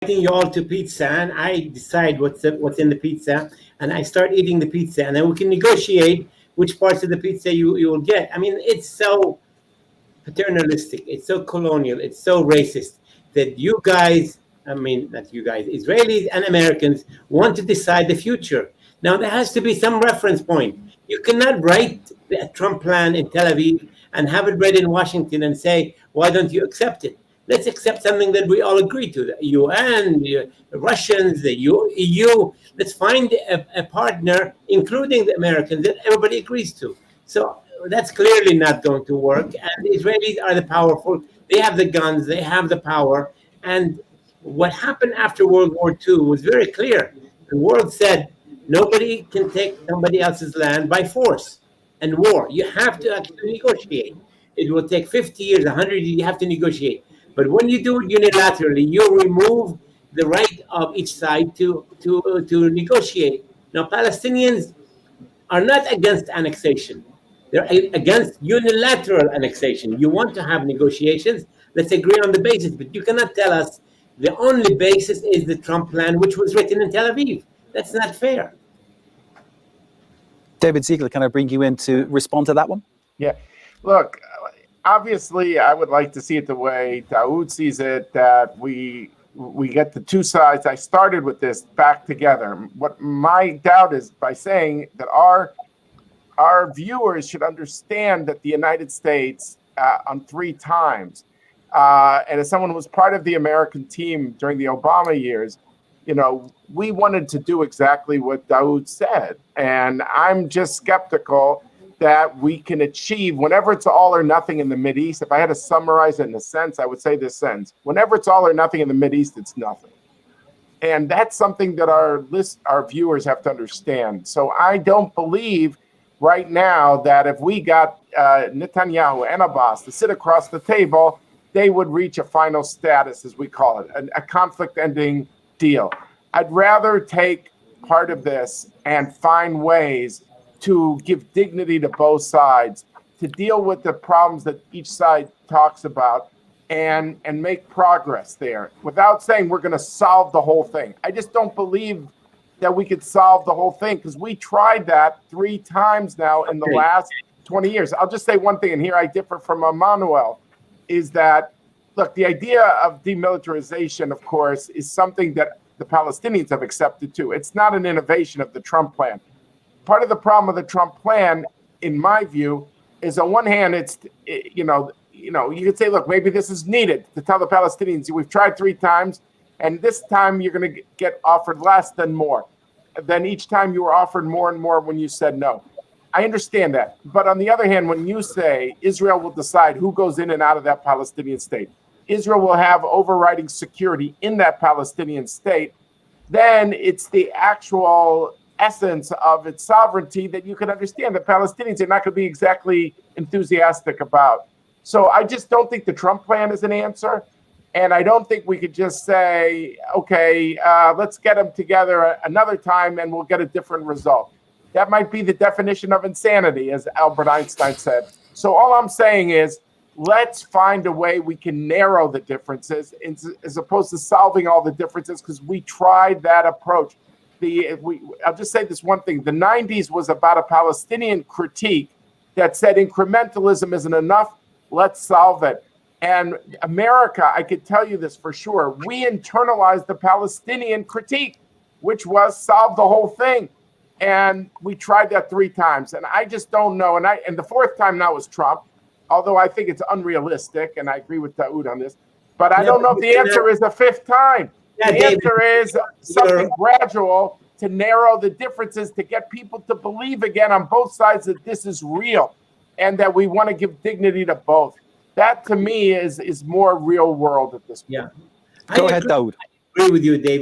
inviting you all to pizza, and I decide what's in the pizza, and I start eating the pizza, and then we can negotiate which parts of the pizza you will get. I mean, it's so paternalistic, it's so colonial, it's so racist that you guys, I mean, not you guys, Israelis and Americans want to decide the future. Now, there has to be some reference point. You cannot write a Trump plan in Tel Aviv and have it read in Washington and say, why don't you accept it? Let's accept something that we all agree to, the UN, the Russians, the EU. Let's find a partner, including the Americans, that everybody agrees to. So that's clearly not going to work. And the Israelis are the powerful. They have the guns. They have the power. And what happened after World War II was very clear. The world said, nobody can take somebody else's land by force and war. You have to actually negotiate. It will take 50 years, 100 years, you have to negotiate. But when you do it unilaterally, you remove the right of each side to negotiate. Now, Palestinians are not against annexation. They're against unilateral annexation. You want to have negotiations, let's agree on the basis, but you cannot tell us the only basis is the Trump plan, which was written in Tel Aviv. That's not fair. David Ziegler, can I bring you in to respond to that one? Yeah. Look, obviously, I would like to see it the way Daoud sees it, that we get the two sides. I started with this back together. What my doubt is by saying that our viewers should understand that the United States on 3 times, and as someone who was part of the American team during the Obama years, you know, we wanted to do exactly what Daoud said. And I'm just skeptical that we can achieve, whenever it's all or nothing in the Mideast. If I had to summarize it in a sense, I would say this sentence: whenever it's all or nothing in the Mideast, it's nothing. And that's something that our viewers have to understand. So I don't believe right now that if we got Netanyahu and Abbas to sit across the table, they would reach a final status, as we call it, a conflict-ending deal. I'd rather take part of this and find ways to give dignity to both sides, to deal with the problems that each side talks about, and make progress there without saying we're going to solve the whole thing. I just don't believe that we could solve the whole thing, because we tried that 3 times now in the last 20 years. I'll just say one thing, and here I differ from Emmanuel, is that, look, the idea of demilitarization, of course, is something that the Palestinians have accepted too. It's not an innovation of the Trump plan. Part of the problem of the Trump plan, in my view, is on one hand, you could say, look, maybe this is needed to tell the Palestinians, we've tried 3 times, and this time you're going to get offered less than more. Then each time you were offered more and more when you said no. I understand that. But on the other hand, when you say Israel will decide who goes in and out of that Palestinian state, Israel will have overriding security in that Palestinian state, then it's the actual essence of its sovereignty that you can understand the Palestinians are not going to be exactly enthusiastic about. So I just don't think the Trump plan is an answer. And I don't think we could just say, okay, let's get them together another time and we'll get a different result. That might be the definition of insanity, as Albert Einstein said. So all I'm saying is, let's find a way we can narrow the differences as opposed to solving all the differences, because we tried that approach. I'll just say this one thing. The 90s was about a Palestinian critique that said incrementalism isn't enough. Let's solve it. And America, I could tell you this for sure, we internalized the Palestinian critique, which was solve the whole thing. And we tried that 3 times. And I just don't know. And the 4th time now was Trump, although I think it's unrealistic. And I agree with Daoud on this. But I don't know if the answer is a 5th time. The answer is something gradual to narrow the differences, to get people to believe again on both sides that this is real and that we want to give dignity to both. That, to me, is more real world at this point. Yeah. Go ahead, Daoud. I agree with you, David.